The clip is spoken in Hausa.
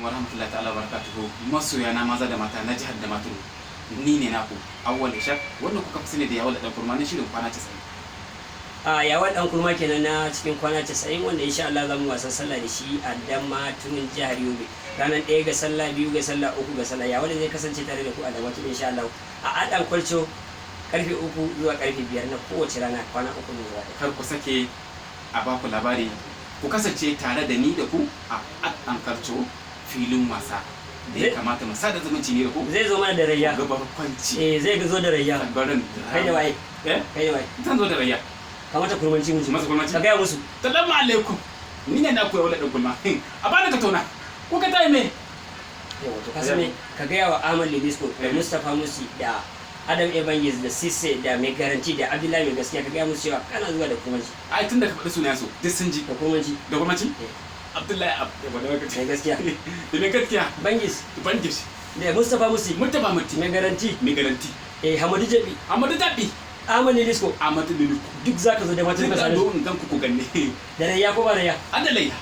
wa rahmatullahi ta'ala wa barakatuhu. Masoya na maza da mata na jihar da maturu. Ni ne naku Awwal Ishaq wanda kuka fi sani da Yawal dan kurma na shirin kwana 90. Yawal dan kurma kenan na cikin kwana 90 wanda insha Allah zamu wasan sallah da shi a Damatun jihar Yobe. Ranar 1 ga sallah, 2 ga sallah, 3 ga sallah. Yawal zai kasance tare da ku a Damatun insha Allah. A Adan Kwalcho karfe 3 zuwa karfe 5 na kowace rana kwana 3 ne zuwa. Kar ku sake a baku labari. Ku kasance tare da ni da ku a Adan Kwalcho filin wasa. Da ya kamata mu sada zumunci ne da ku. Zai zo mana da rayya. Ga barkwanci. Zai zo da rayya. Barin. Kai da waye? Kai da waye? Zan zo da rayya. Kamata kurmanci mun ji. Masa kurmanci. Ka gaya musu. Salamu alaikum. Ni ne na koya wala dan kulma. A bani ka tona. Ko ka tayi me? Yawa to ka me ka gaya wa Ahmad Lebisko da Mustapha Musi da Adam Evangels da Sisse da mai garanti da Abdullahi mai gaskiya ka gaya musu cewa kana zuwa da kurmanci. Ai tunda ka faɗi sunayen su duk sun ji. Da kurmanci. Da kurmanci? Abdullahi mai gaskiya. Da mai gaskiya. Bangis. Da Mustapha Musi. Mai garanti. Hamadu Jabi. Ahmad Lebisko. Ahmad Lebisko. Duk zaka zo da matan ka sani. Duk in gan ku ganne. Da rayya ko ba rayya? An da layya.